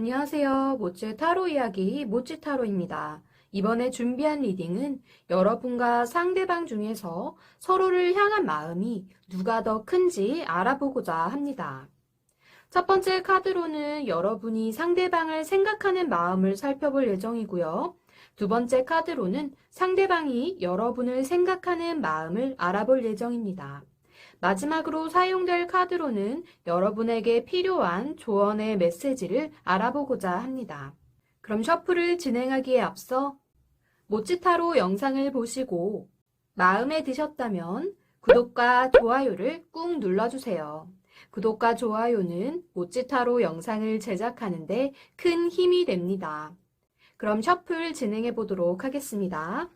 안녕하세요. 모찌 타로 이야기 모찌 타로입니다. 이번에 준비한 리딩은 여러분과 상대방 중에서 서로를 향한 마음이 누가 더 큰지 알아보고자 합니다. 첫 번째 카드로는 여러분이 상대방을 생각하는 마음을 살펴볼 예정이고요. 두 번째 카드로는 상대방이 여러분을 생각하는 마음을 알아볼 예정입니다. 마지막으로 사용될 카드로는 여러분에게 필요한 조언의 메시지를 알아보고자 합니다. 그럼 셔플을 진행하기에 앞서 모찌타로 영상을 보시고 마음에 드셨다면 구독과 좋아요를 꾹 눌러주세요. 구독과 좋아요는 모찌타로 영상을 제작하는데 큰 힘이 됩니다. 그럼 셔플 진행해 보도록 하겠습니다.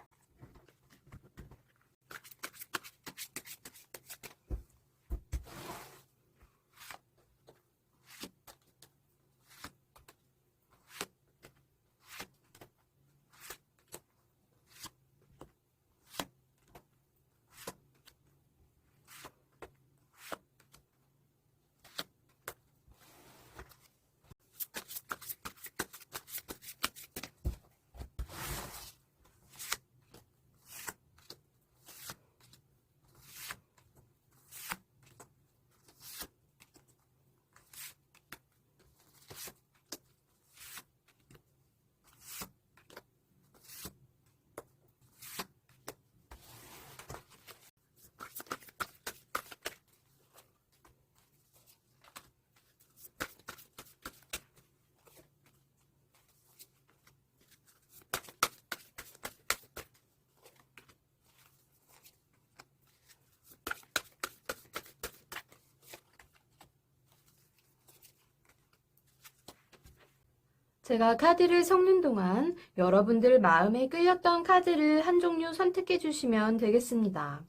제가 카드를 섞는 동안 여러분들 마음에 끌렸던 카드를 한 종류 선택해 주시면 되겠습니다.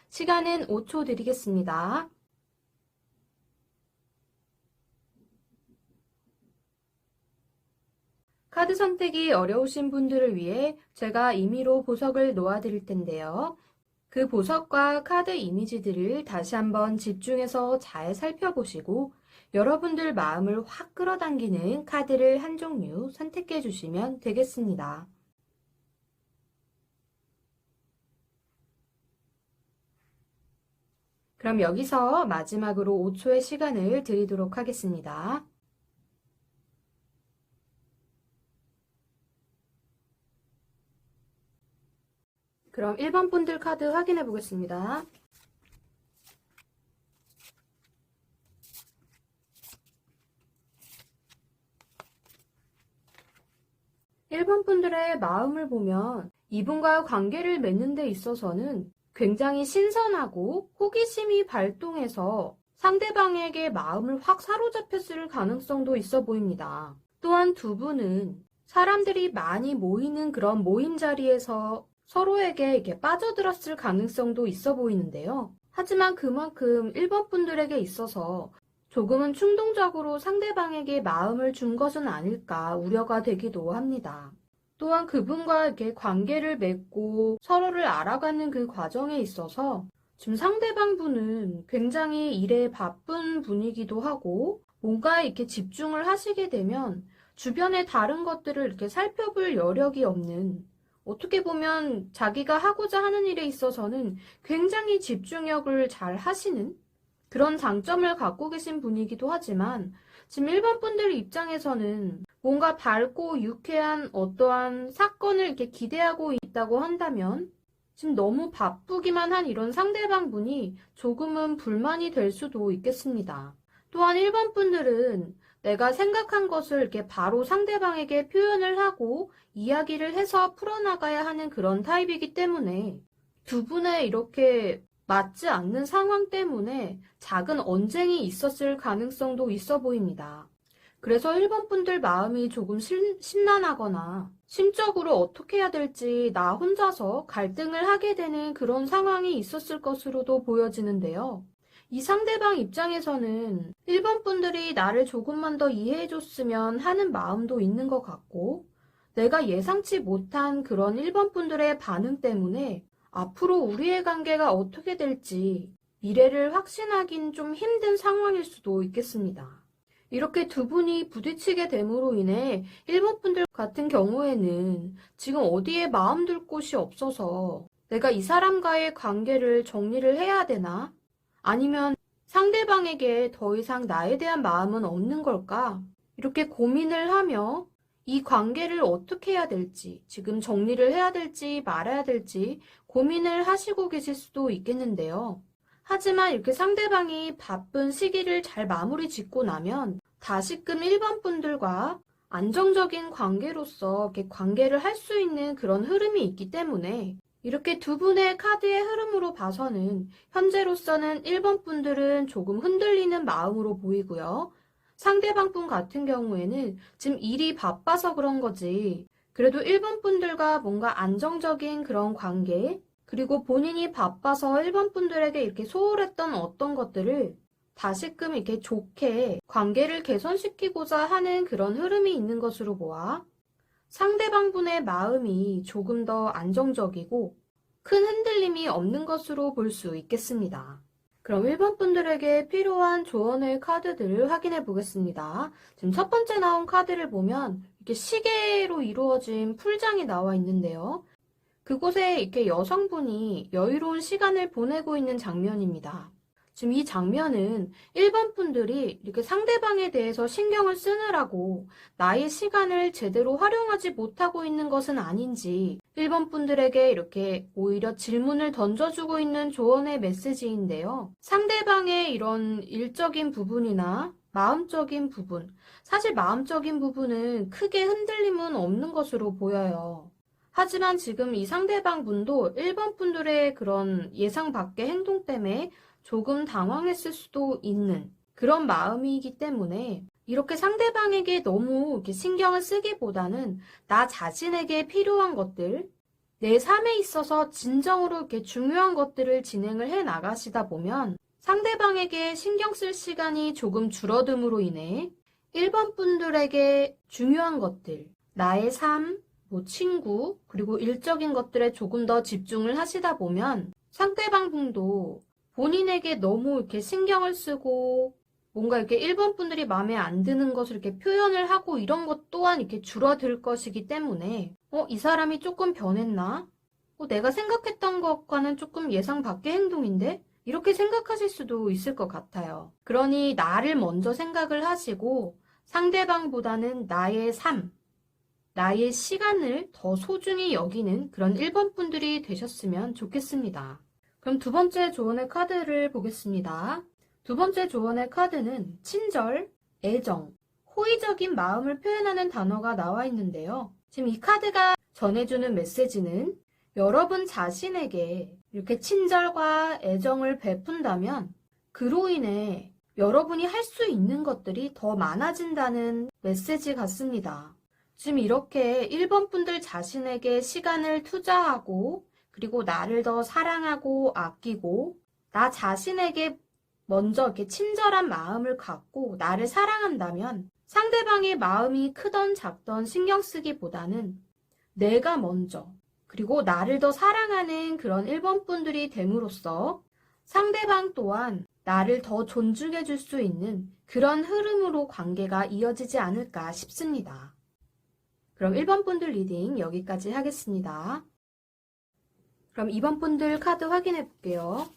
시간은 5초 드리겠습니다. 카드 선택이 어려우신 분들을 위해 제가 임의로 보석을 놓아 드릴 텐데요. 그 보석과 카드 이미지들을 다시 한번 집중해서 잘 살펴보시고 여러분들 마음을 확 끌어당기는 카드를 한 종류 선택해 주시면 되겠습니다. 그럼 여기서 마지막으로 5초의 시간을 드리도록 하겠습니다. 그럼 1번 분들 카드 확인해 보겠습니다. 일 번 분들의 마음을 보면 이분과 관계를 맺는 데 있어서는 굉장히 신선하고 호기심이 발동해서 상대방에게 마음을 확 사로잡혔을 가능성도 있어 보입니다. 또한 두 분은 사람들이 많이 모이는 그런 모임 자리에서 서로에게 이렇게 빠져들었을 가능성도 있어 보이는데요. 하지만 그만큼 1번 분들에게 있어서 조금은 충동적으로 상대방에게 마음을 준 것은 아닐까 우려가 되기도 합니다. 또한 그분과 이렇게 관계를 맺고 서로를 알아가는 그 과정에 있어서 지금 상대방 분은 굉장히 일에 바쁜 분이기도 하고 뭔가 이렇게 집중을 하시게 되면 주변의 다른 것들을 이렇게 살펴볼 여력이 없는 어떻게 보면 자기가 하고자 하는 일에 있어서는 굉장히 집중력을 잘 하시는 그런 장점을 갖고 계신 분이기도 하지만 지금 일반 분들 입장에서는 뭔가 밝고 유쾌한 어떠한 사건을 이렇게 기대하고 있다고 한다면 지금 너무 바쁘기만 한 이런 상대방 분이 조금은 불만이 될 수도 있겠습니다. 또한 일반 분들은 내가 생각한 것을 이렇게 바로 상대방에게 표현을 하고 이야기를 해서 풀어나가야 하는 그런 타입이기 때문에 두 분의 이렇게 맞지 않는 상황 때문에 작은 언쟁이 있었을 가능성도 있어 보입니다. 그래서 1번 분들 마음이 조금 심란하거나 심적으로 어떻게 해야 될지 나 혼자서 갈등을 하게 되는 그런 상황이 있었을 것으로도 보여지는데요. 이 상대방 입장에서는 1번 분들이 나를 조금만 더 이해해줬으면 하는 마음도 있는 것 같고 내가 예상치 못한 그런 1번 분들의 반응 때문에 앞으로 우리의 관계가 어떻게 될지 미래를 확신하긴 좀 힘든 상황일 수도 있겠습니다. 이렇게 두 분이 부딪히게 됨으로 인해 1번 분들 같은 경우에는 지금 어디에 마음 둘 곳이 없어서 내가 이 사람과의 관계를 정리를 해야 되나? 아니면 상대방에게 더 이상 나에 대한 마음은 없는 걸까? 이렇게 고민을 하며 이 관계를 어떻게 해야 될지, 지금 정리를 해야 될지 말아야 될지 고민을 하시고 계실 수도 있겠는데요. 하지만 이렇게 상대방이 바쁜 시기를 잘 마무리 짓고 나면 다시금 1번 분들과 안정적인 관계로서 이렇게 관계를 할 수 있는 그런 흐름이 있기 때문에 이렇게 두 분의 카드의 흐름으로 봐서는 현재로서는 1번 분들은 조금 흔들리는 마음으로 보이고요. 상대방 분 같은 경우에는 지금 일이 바빠서 그런 거지. 그래도 1번 분들과 뭔가 안정적인 그런 관계, 그리고 본인이 바빠서 1번 분들에게 이렇게 소홀했던 어떤 것들을 다시금 이렇게 좋게 관계를 개선시키고자 하는 그런 흐름이 있는 것으로 보아 상대방 분의 마음이 조금 더 안정적이고 큰 흔들림이 없는 것으로 볼 수 있겠습니다. 그럼 1번 분들에게 필요한 조언의 카드들을 확인해 보겠습니다. 지금 첫 번째 나온 카드를 보면 이렇게 시계로 이루어진 풀장이 나와 있는데요. 그곳에 이렇게 여성분이 여유로운 시간을 보내고 있는 장면입니다. 지금 이 장면은 1번 분들이 이렇게 상대방에 대해서 신경을 쓰느라고 나의 시간을 제대로 활용하지 못하고 있는 것은 아닌지 1번 분들에게 이렇게 오히려 질문을 던져주고 있는 조언의 메시지인데요. 상대방의 이런 일적인 부분이나 마음적인 부분, 사실 마음적인 부분은 크게 흔들림은 없는 것으로 보여요. 하지만 지금 이 상대방 분도 1번 분들의 그런 예상 밖의 행동 때문에 조금 당황했을 수도 있는 그런 마음이기 때문에 이렇게 상대방에게 너무 이렇게 신경을 쓰기보다는 나 자신에게 필요한 것들, 내 삶에 있어서 진정으로 이렇게 중요한 것들을 진행을 해 나가시다 보면 상대방에게 신경 쓸 시간이 조금 줄어듦으로 인해 1번 분들에게 중요한 것들, 나의 삶, 친구, 그리고 일적인 것들에 조금 더 집중을 하시다 보면 상대방 분도 본인에게 너무 이렇게 신경을 쓰고 뭔가 이렇게 1번 분들이 마음에 안 드는 것을 이렇게 표현을 하고 이런 것 또한 이렇게 줄어들 것이기 때문에 이 사람이 조금 변했나? 내가 생각했던 것과는 조금 예상 밖의 행동인데? 이렇게 생각하실 수도 있을 것 같아요. 그러니 나를 먼저 생각을 하시고 상대방보다는 나의 삶, 나의 시간을 더 소중히 여기는 그런 1번 분들이 되셨으면 좋겠습니다. 그럼 두 번째 조언의 카드를 보겠습니다. 두 번째 조언의 카드는 친절, 애정, 호의적인 마음을 표현하는 단어가 나와 있는데요. 지금 이 카드가 전해주는 메시지는 여러분 자신에게 이렇게 친절과 애정을 베푼다면 그로 인해 여러분이 할 수 있는 것들이 더 많아진다는 메시지 같습니다. 지금 이렇게 1번 분들 자신에게 시간을 투자하고 그리고 나를 더 사랑하고 아끼고 나 자신에게 먼저 이렇게 친절한 마음을 갖고 나를 사랑한다면 상대방의 마음이 크던 작던 신경 쓰기보다는 내가 먼저 그리고 나를 더 사랑하는 그런 1번 분들이 됨으로써 상대방 또한 나를 더 존중해 줄 수 있는 그런 흐름으로 관계가 이어지지 않을까 싶습니다. 그럼 1번 분들 리딩 여기까지 하겠습니다. 그럼 2번 분들 카드 확인해 볼게요.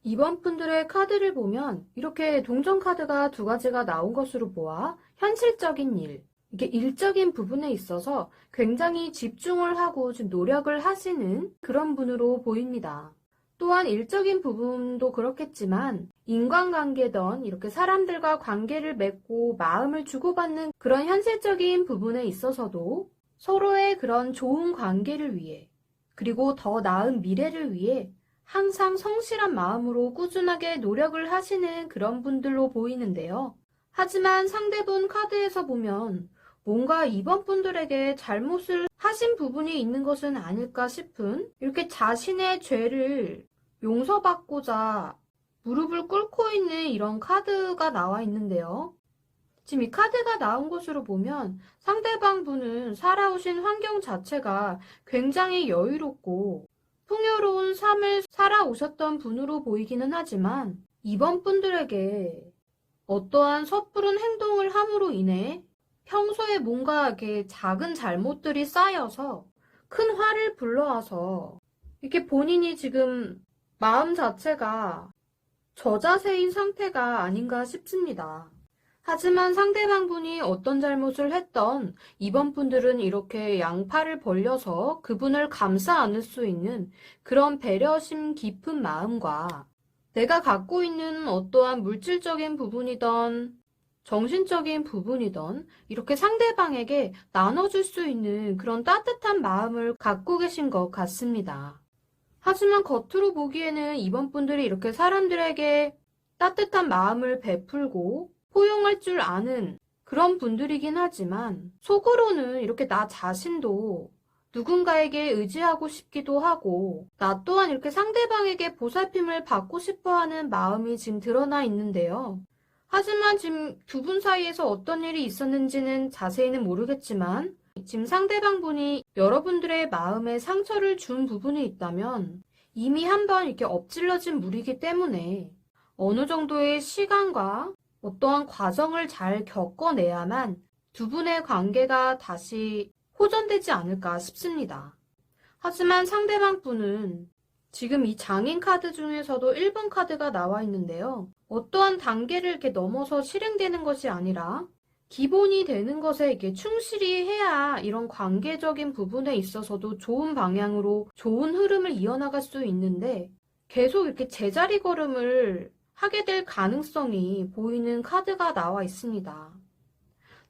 2번 분들의 카드를 보면 이렇게 동전 카드가 두 가지가 나온 것으로 보아 현실적인 일, 이게 일적인 부분에 있어서 굉장히 집중을 하고 좀 노력을 하시는 그런 분으로 보입니다. 또한 일적인 부분도 그렇겠지만 인간관계든 이렇게 사람들과 관계를 맺고 마음을 주고받는 그런 현실적인 부분에 있어서도 서로의 그런 좋은 관계를 위해 그리고 더 나은 미래를 위해 항상 성실한 마음으로 꾸준하게 노력을 하시는 그런 분들로 보이는데요. 하지만 상대분 카드에서 보면 뭔가 2번 분들에게 잘못을 하신 부분이 있는 것은 아닐까 싶은 이렇게 자신의 죄를 용서받고자 무릎을 꿇고 있는 이런 카드가 나와 있는데요. 지금 이 카드가 나온 것으로 보면 상대방 분은 살아오신 환경 자체가 굉장히 여유롭고 풍요로운 삶을 살아오셨던 분으로 보이기는 하지만 이번 분들에게 어떠한 섣부른 행동을 함으로 인해 평소에 뭔가 이렇게 작은 잘못들이 쌓여서 큰 화를 불러와서 이렇게 본인이 지금 마음 자체가 저자세인 상태가 아닌가 싶습니다. 하지만 상대방 분이 어떤 잘못을 했던 이번 분들은 이렇게 양팔을 벌려서 그분을 감싸 안을 수 있는 그런 배려심 깊은 마음과 내가 갖고 있는 어떠한 물질적인 부분이던 정신적인 부분이던 이렇게 상대방에게 나눠줄 수 있는 그런 따뜻한 마음을 갖고 계신 것 같습니다. 하지만 겉으로 보기에는 이번 분들이 이렇게 사람들에게 따뜻한 마음을 베풀고 포용할 줄 아는 그런 분들이긴 하지만 속으로는 이렇게 나 자신도 누군가에게 의지하고 싶기도 하고 나 또한 이렇게 상대방에게 보살핌을 받고 싶어 하는 마음이 지금 드러나 있는데요. 하지만 지금 두 분 사이에서 어떤 일이 있었는지는 자세히는 모르겠지만 지금 상대방 분이 여러분들의 마음에 상처를 준 부분이 있다면 이미 한번 이렇게 엎질러진 물이기 때문에 어느 정도의 시간과 어떠한 과정을 잘 겪어내야만 두 분의 관계가 다시 호전되지 않을까 싶습니다. 하지만 상대방 분은 지금 이 장인 카드 중에서도 1번 카드가 나와 있는데요. 어떠한 단계를 이렇게 넘어서 실행되는 것이 아니라 기본이 되는 것에 이렇게 충실히 해야 이런 관계적인 부분에 있어서도 좋은 방향으로 좋은 흐름을 이어나갈 수 있는데 계속 이렇게 제자리 걸음을 하게 될 가능성이 보이는 카드가 나와 있습니다.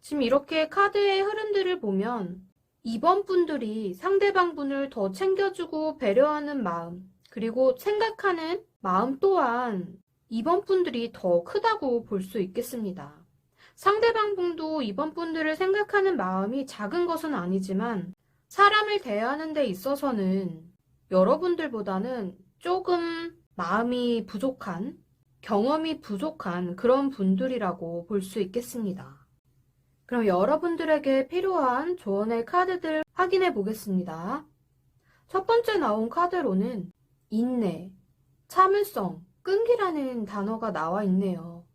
지금 이렇게 카드의 흐름들을 보면 이번 분들이 상대방 분을 더 챙겨주고 배려하는 마음, 그리고 생각하는 마음 또한 이번 분들이 더 크다고 볼 수 있겠습니다. 상대방 분도 이번 분들을 생각하는 마음이 작은 것은 아니지만 사람을 대하는 데 있어서는 여러분들보다는 조금 마음이 부족한, 경험이 부족한 그런 분들이라고 볼 수 있겠습니다. 그럼 여러분들에게 필요한 조언의 카드들 확인해 보겠습니다. 첫 번째 나온 카드로는 인내, 참을성, 끈기라는 단어가 나와 있네요.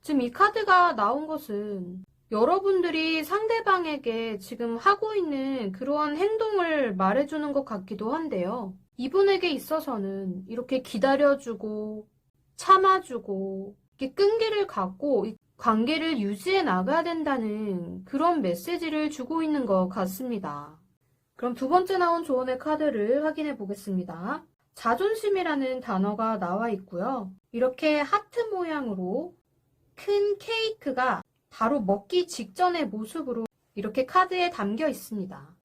지금 이 카드가 나온 것은 여러분들이 상대방에게 지금 하고 있는 그러한 행동을 말해주는 것 같기도 한데요. 이분에게 있어서는 이렇게 기다려주고 참아주고 이렇게 끈기를 갖고 이 관계를 유지해 나가야 된다는 그런 메시지를 주고 있는 것 같습니다. 그럼 두 번째 나온 조언의 카드를 확인해 보겠습니다. 자존심이라는 단어가 나와 있고요. 이렇게 하트 모양으로 큰 케이크가 바로 먹기 직전의 모습으로 이렇게 카드에 담겨 있습니다.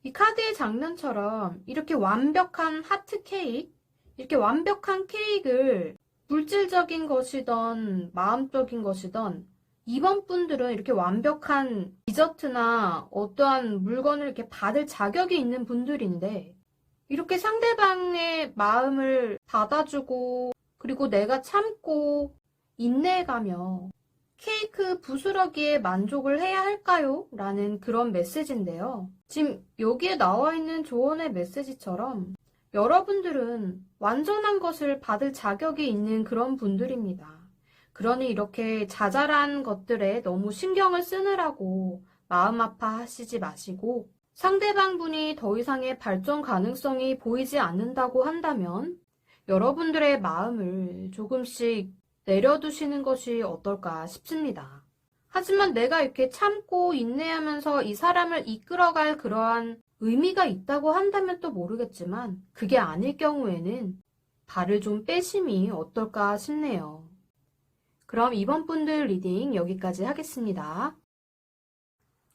이 카드의 장면처럼 이렇게 완벽한 하트 케이크, 이렇게 완벽한 케이크를 물질적인 것이든 마음적인 것이든 이번 분들은 이렇게 완벽한 디저트나 어떠한 물건을 이렇게 받을 자격이 있는 분들인데 이렇게 상대방의 마음을 받아주고 그리고 내가 참고 인내해가며 케이크 부스러기에 만족을 해야 할까요? 라는 그런 메시지인데요. 지금 여기에 나와 있는 조언의 메시지처럼 여러분들은 완전한 것을 받을 자격이 있는 그런 분들입니다. 그러니 이렇게 자잘한 것들에 너무 신경을 쓰느라고 마음 아파하시지 마시고 상대방 분이 더 이상의 발전 가능성이 보이지 않는다고 한다면 여러분들의 마음을 조금씩 내려두시는 것이 어떨까 싶습니다. 하지만 내가 이렇게 참고 인내하면서 이 사람을 이끌어갈 그러한 의미가 있다고 한다면 또 모르겠지만 그게 아닐 경우에는 발을 좀 빼심이 어떨까 싶네요. 그럼 이번 분들 리딩 여기까지 하겠습니다.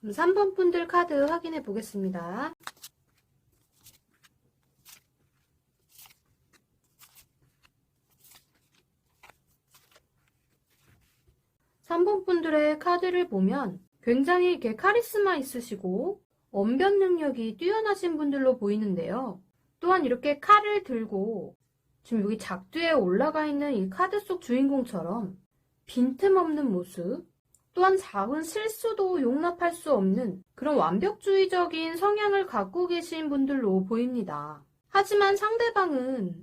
3번 분들 카드 확인해 보겠습니다. 3번 분들의 카드를 보면 굉장히 이렇게 카리스마 있으시고 언변 능력이 뛰어나신 분들로 보이는데요. 또한 이렇게 칼을 들고 지금 여기 작두에 올라가 있는 이 카드 속 주인공처럼 빈틈없는 모습, 또한 작은 실수도 용납할 수 없는 그런 완벽주의적인 성향을 갖고 계신 분들로 보입니다. 하지만 상대방은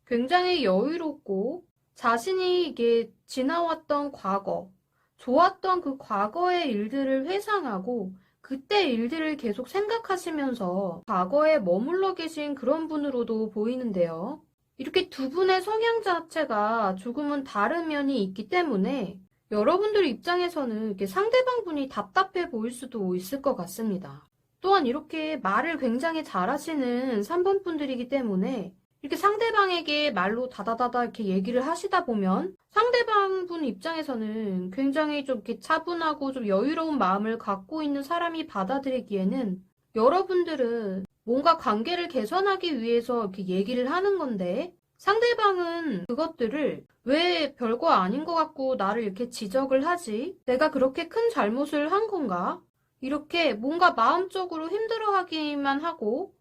굉장히 여유롭고 자신이 이게 지나왔던 과거, 좋았던 그 과거의 일들을 회상하고 그때 일들을 계속 생각하시면서 과거에 머물러 계신 그런 분으로도 보이는데요. 이렇게 두 분의 성향 자체가 조금은 다른 면이 있기 때문에 여러분들 입장에서는 이렇게 상대방 분이 답답해 보일 수도 있을 것 같습니다. 또한 이렇게 말을 굉장히 잘하시는 3번 분들이기 때문에 이렇게 상대방에게 말로 다다다다 이렇게 얘기를 하시다 보면 상대방 분 입장에서는 굉장히 좀 이렇게 차분하고 좀 여유로운 마음을 갖고 있는 사람이 받아들이기에는 여러분들은 뭔가 관계를 개선하기 위해서 이렇게 얘기를 하는 건데 상대방은 그것들을 왜 별거 아닌 것 같고 나를 이렇게 지적을 하지? 내가 그렇게 큰 잘못을 한 건가? 이렇게 뭔가 마음적으로 힘들어하기만 하고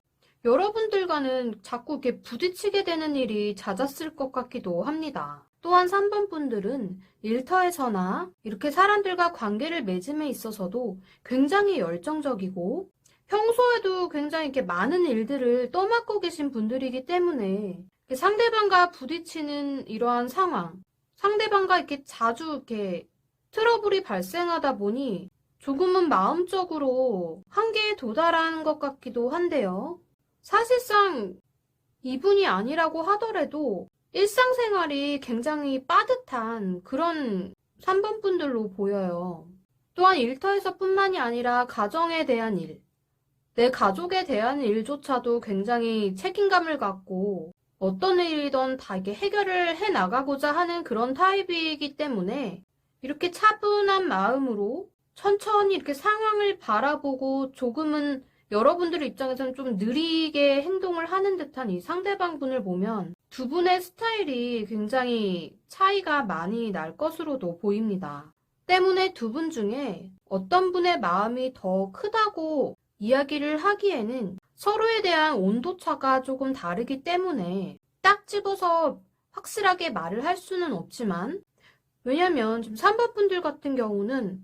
여러분들과는 자꾸 이렇게 부딪히게 되는 일이 잦았을 것 같기도 합니다. 또한 3번 분들은 일터에서나 이렇게 사람들과 관계를 맺음에 있어서도 굉장히 열정적이고 평소에도 굉장히 이렇게 많은 일들을 떠맡고 계신 분들이기 때문에 상대방과 부딪히는 이러한 상황, 상대방과 이렇게 자주 이렇게 트러블이 발생하다 보니 조금은 마음적으로 한계에 도달하는 것 같기도 한데요. 사실상 이분이 아니라고 하더라도 일상생활이 굉장히 빠듯한 그런 3번 분들로 보여요. 또한 일터에서뿐만이 아니라 가정에 대한 일, 내 가족에 대한 일조차도 굉장히 책임감을 갖고 어떤 일이든 다 이렇게 해결을 해 나가고자 하는 그런 타입이기 때문에 이렇게 차분한 마음으로 천천히 이렇게 상황을 바라보고 조금은 여러분들 입장에서는 좀 느리게 행동을 하는 듯한 이 상대방 분을 보면 두 분의 스타일이 굉장히 차이가 많이 날 것으로도 보입니다. 때문에 두 분 중에 어떤 분의 마음이 더 크다고 이야기를 하기에는 서로에 대한 온도차가 조금 다르기 때문에 딱 집어서 확실하게 말을 할 수는 없지만 왜냐면 지금 3번 분들 같은 경우는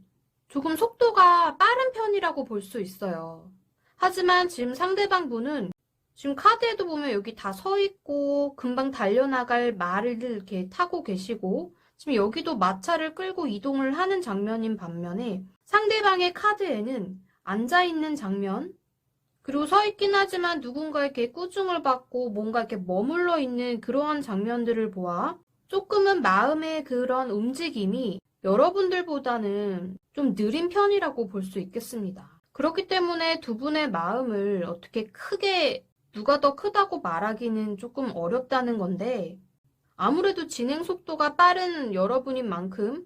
조금 속도가 빠른 편이라고 볼 수 있어요. 하지만 지금 상대방 분은 지금 카드에도 보면 여기 다 서 있고 금방 달려나갈 말을 이렇게 타고 계시고 지금 여기도 마차를 끌고 이동을 하는 장면인 반면에 상대방의 카드에는 앉아있는 장면 그리고 서 있긴 하지만 누군가에게 꾸중을 받고 뭔가 이렇게 머물러 있는 그러한 장면들을 보아 조금은 마음의 그런 움직임이 여러분들보다는 좀 느린 편이라고 볼 수 있겠습니다. 그렇기 때문에 두 분의 마음을 어떻게 크게 누가 더 크다고 말하기는 조금 어렵다는 건데 아무래도 진행 속도가 빠른 여러분인 만큼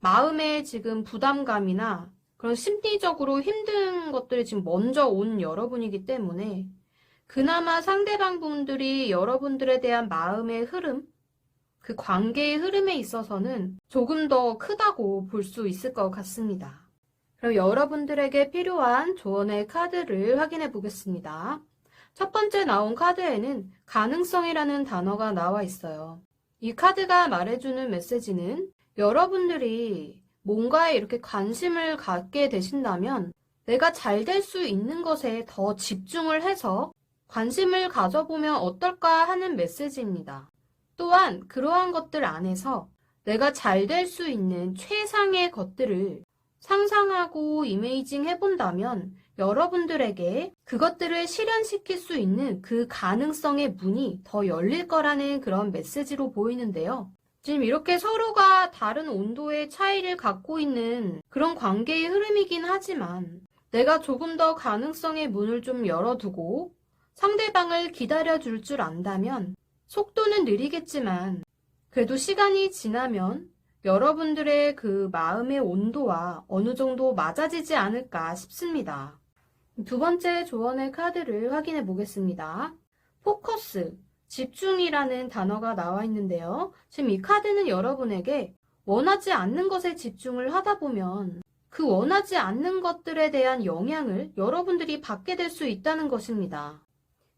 마음의 지금 부담감이나 그런 심리적으로 힘든 것들이 지금 먼저 온 여러분이기 때문에 그나마 상대방 분들이 여러분들에 대한 마음의 흐름, 그 관계의 흐름에 있어서는 조금 더 크다고 볼 수 있을 것 같습니다. 그럼 여러분들에게 필요한 조언의 카드를 확인해 보겠습니다. 첫 번째 나온 카드에는 가능성이라는 단어가 나와 있어요. 이 카드가 말해주는 메시지는 여러분들이 뭔가에 이렇게 관심을 갖게 되신다면 내가 잘 될 수 있는 것에 더 집중을 해서 관심을 가져보면 어떨까 하는 메시지입니다. 또한 그러한 것들 안에서 내가 잘 될 수 있는 최상의 것들을 상상하고 이메이징 해본다면 여러분들에게 그것들을 실현시킬 수 있는 그 가능성의 문이 더 열릴 거라는 그런 메시지로 보이는데요. 지금 이렇게 서로가 다른 온도의 차이를 갖고 있는 그런 관계의 흐름이긴 하지만 내가 조금 더 가능성의 문을 좀 열어두고 상대방을 기다려줄 줄 안다면 속도는 느리겠지만 그래도 시간이 지나면 여러분들의 그 마음의 온도와 어느 정도 맞아지지 않을까 싶습니다. 두 번째 조언의 카드를 확인해 보겠습니다. 포커스, 집중이라는 단어가 나와 있는데요. 지금 이 카드는 여러분에게 원하지 않는 것에 집중을 하다 보면 그 원하지 않는 것들에 대한 영향을 여러분들이 받게 될 수 있다는 것입니다.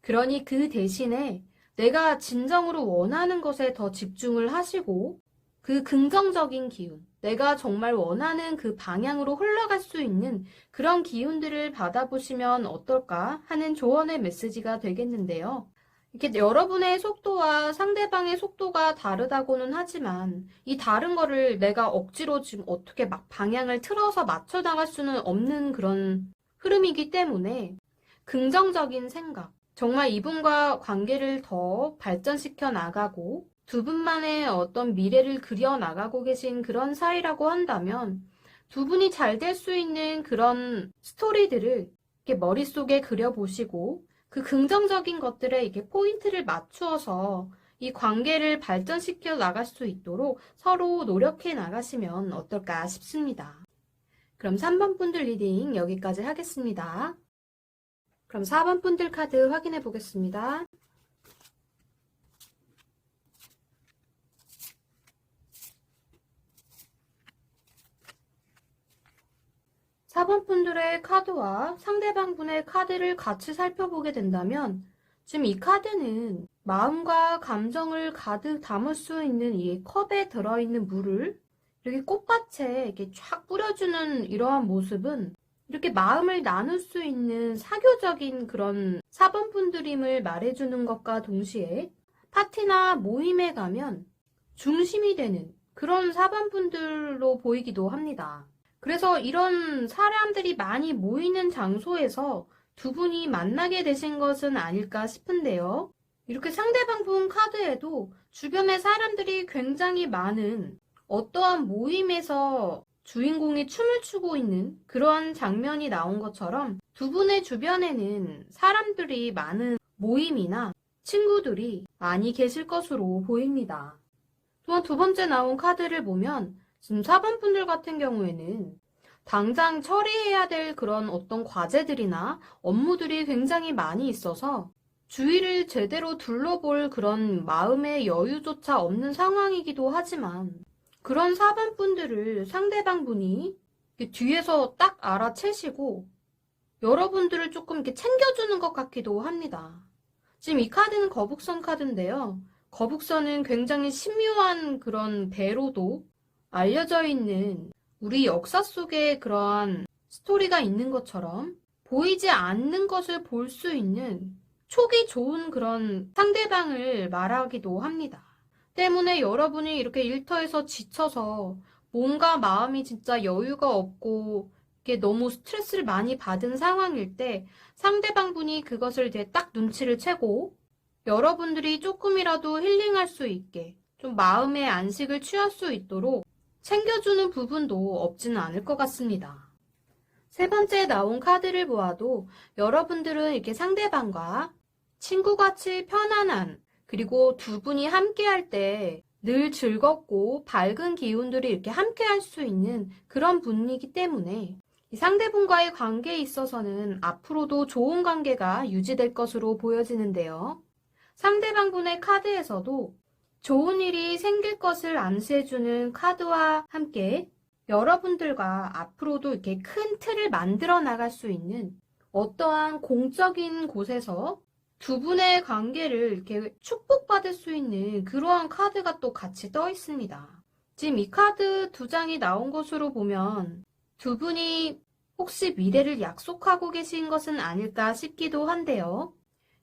그러니 그 대신에 내가 진정으로 원하는 것에 더 집중을 하시고 그 긍정적인 기운, 내가 정말 원하는 그 방향으로 흘러갈 수 있는 그런 기운들을 받아보시면 어떨까 하는 조언의 메시지가 되겠는데요. 이렇게 여러분의 속도와 상대방의 속도가 다르다고는 하지만 이 다른 거를 내가 억지로 지금 어떻게 막 방향을 틀어서 맞춰 나갈 수는 없는 그런 흐름이기 때문에 긍정적인 생각, 정말 이분과 관계를 더 발전시켜 나가고 두 분만의 어떤 미래를 그려 나가고 계신 그런 사이라고 한다면 두 분이 잘 될 수 있는 그런 스토리들을 이렇게 머릿속에 그려보시고 그 긍정적인 것들에 이렇게 포인트를 맞추어서 이 관계를 발전시켜 나갈 수 있도록 서로 노력해 나가시면 어떨까 싶습니다. 그럼 3번 분들 리딩 여기까지 하겠습니다. 그럼 4번 분들 카드 확인해 보겠습니다. 4번 분들의 카드와 상대방 분의 카드를 같이 살펴보게 된다면 지금 이 카드는 마음과 감정을 가득 담을 수 있는 이 컵에 들어있는 물을 이렇게 꽃밭에 이렇게 쫙 뿌려주는 이러한 모습은 이렇게 마음을 나눌 수 있는 사교적인 그런 4번 분들임을 말해주는 것과 동시에 파티나 모임에 가면 중심이 되는 그런 4번 분들로 보이기도 합니다. 그래서 이런 사람들이 많이 모이는 장소에서 두 분이 만나게 되신 것은 아닐까 싶은데요. 이렇게 상대방 분 카드에도 주변에 사람들이 굉장히 많은 어떠한 모임에서 주인공이 춤을 추고 있는 그러한 장면이 나온 것처럼 두 분의 주변에는 사람들이 많은 모임이나 친구들이 많이 계실 것으로 보입니다. 또한 두 번째 나온 카드를 보면 지금 4번 분들 같은 경우에는 당장 처리해야 될 그런 어떤 과제들이나 업무들이 굉장히 많이 있어서 주위를 제대로 둘러볼 그런 마음의 여유조차 없는 상황이기도 하지만 그런 4번 분들을 상대방 분이 뒤에서 딱 알아채시고 여러분들을 조금 이렇게 챙겨주는 것 같기도 합니다. 지금 이 카드는 거북선 카드인데요. 거북선은 굉장히 신묘한 그런 배로도 알려져 있는 우리 역사 속에 그러한 스토리가 있는 것처럼 보이지 않는 것을 볼 수 있는 촉이 좋은 그런 상대방을 말하기도 합니다. 때문에 여러분이 이렇게 일터에서 지쳐서 몸과 마음이 진짜 여유가 없고 이게 너무 스트레스를 많이 받은 상황일 때 상대방 분이 그것을 이제 딱 눈치를 채고 여러분들이 조금이라도 힐링할 수 있게 좀 마음의 안식을 취할 수 있도록 챙겨주는 부분도 없지는 않을 것 같습니다. 세 번째 나온 카드를 보아도 여러분들은 이렇게 상대방과 친구같이 편안한 그리고 두 분이 함께 할 때 늘 즐겁고 밝은 기운들이 이렇게 함께 할 수 있는 그런 분이기 때문에 이 상대분과의 관계에 있어서는 앞으로도 좋은 관계가 유지될 것으로 보여지는데요. 상대방 분의 카드에서도 좋은 일이 생길 것을 암시해주는 카드와 함께 여러분들과 앞으로도 이렇게 큰 틀을 만들어 나갈 수 있는 어떠한 공적인 곳에서 두 분의 관계를 이렇게 축복받을 수 있는 그러한 카드가 또 같이 떠 있습니다. 지금 이 카드 두 장이 나온 것으로 보면 두 분이 혹시 미래를 약속하고 계신 것은 아닐까 싶기도 한데요.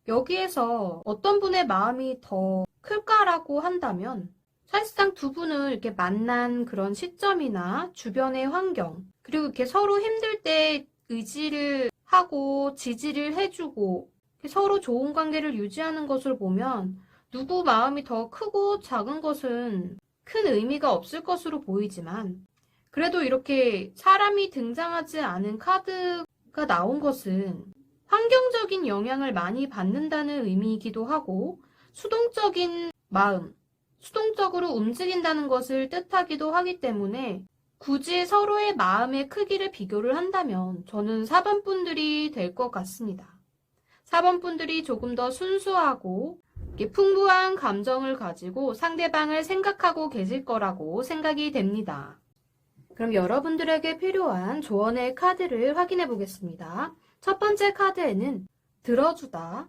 여기에서 어떤 분의 마음이 더 클까라고 한다면 사실상 두 분을 이렇게 만난 그런 시점이나 주변의 환경 그리고 이렇게 서로 힘들 때 의지를 하고 지지를 해주고 서로 좋은 관계를 유지하는 것을 보면 누구 마음이 더 크고 작은 것은 큰 의미가 없을 것으로 보이지만 그래도 이렇게 사람이 등장하지 않은 카드가 나온 것은 환경적인 영향을 많이 받는다는 의미이기도 하고 수동적인 마음, 수동적으로 움직인다는 것을 뜻하기도 하기 때문에 굳이 서로의 마음의 크기를 비교를 한다면 저는 4번 분들이 될 것 같습니다. 4번 분들이 조금 더 순수하고 풍부한 감정을 가지고 상대방을 생각하고 계실 거라고 생각이 됩니다. 그럼 여러분들에게 필요한 조언의 카드를 확인해 보겠습니다. 첫 번째 카드에는 들어주다,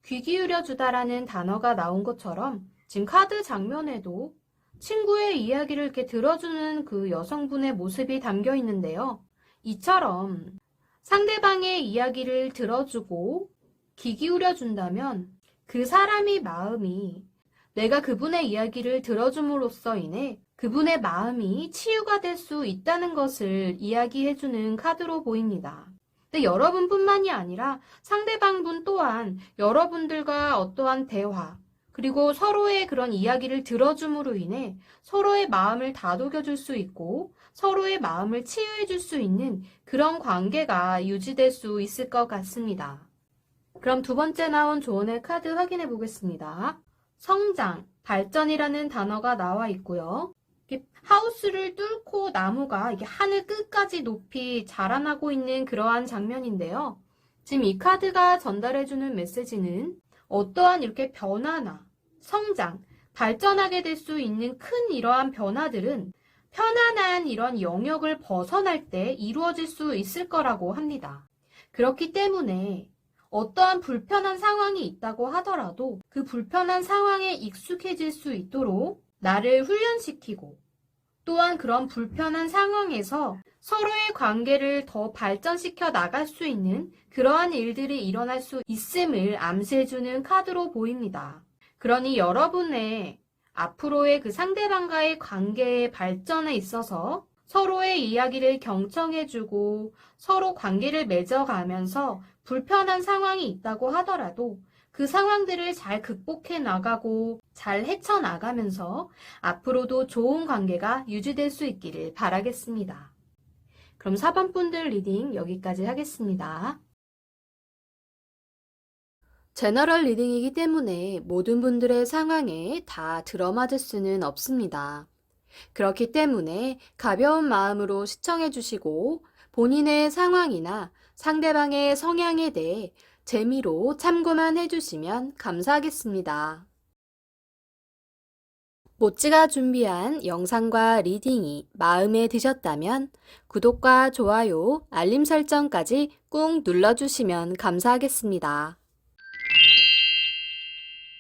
귀 기울여주다라는 단어가 나온 것처럼 지금 카드 장면에도 친구의 이야기를 이렇게 들어주는 그 여성분의 모습이 담겨 있는데요. 이처럼 상대방의 이야기를 들어주고 귀 기울여 준다면 그 사람의 마음이 내가 그분의 이야기를 들어줌으로써 인해 그분의 마음이 치유가 될 수 있다는 것을 이야기해주는 카드로 보입니다. 근데 여러분뿐만이 아니라 상대방분 또한 여러분들과 어떠한 대화, 그리고 서로의 그런 이야기를 들어줌으로 인해 서로의 마음을 다독여줄 수 있고 서로의 마음을 치유해줄 수 있는 그런 관계가 유지될 수 있을 것 같습니다. 그럼 두 번째 나온 조언의 카드 확인해 보겠습니다. 성장, 발전이라는 단어가 나와 있고요. 하우스를 뚫고 나무가 이게 하늘 끝까지 높이 자라나고 있는 그러한 장면인데요. 지금 이 카드가 전달해주는 메시지는 어떠한 이렇게 변화나 성장, 발전하게 될 수 있는 큰 이러한 변화들은 편안한 이런 영역을 벗어날 때 이루어질 수 있을 거라고 합니다. 그렇기 때문에 어떠한 불편한 상황이 있다고 하더라도 그 불편한 상황에 익숙해질 수 있도록 나를 훈련시키고 또한 그런 불편한 상황에서 서로의 관계를 더 발전시켜 나갈 수 있는 그러한 일들이 일어날 수 있음을 암시해주는 카드로 보입니다. 그러니 여러분의 앞으로의 그 상대방과의 관계의 발전에 있어서 서로의 이야기를 경청해주고 서로 관계를 맺어가면서 불편한 상황이 있다고 하더라도 그 상황들을 잘 극복해 나가고 잘 헤쳐나가면서 앞으로도 좋은 관계가 유지될 수 있기를 바라겠습니다. 그럼 4번 분들 리딩 여기까지 하겠습니다. 제너럴 리딩이기 때문에 모든 분들의 상황에 다 들어맞을 수는 없습니다. 그렇기 때문에 가벼운 마음으로 시청해 주시고 본인의 상황이나 상대방의 성향에 대해 재미로 참고만 해주시면 감사하겠습니다. 모찌가 준비한 영상과 리딩이 마음에 드셨다면 구독과 좋아요, 알림 설정까지 꾹 눌러주시면 감사하겠습니다.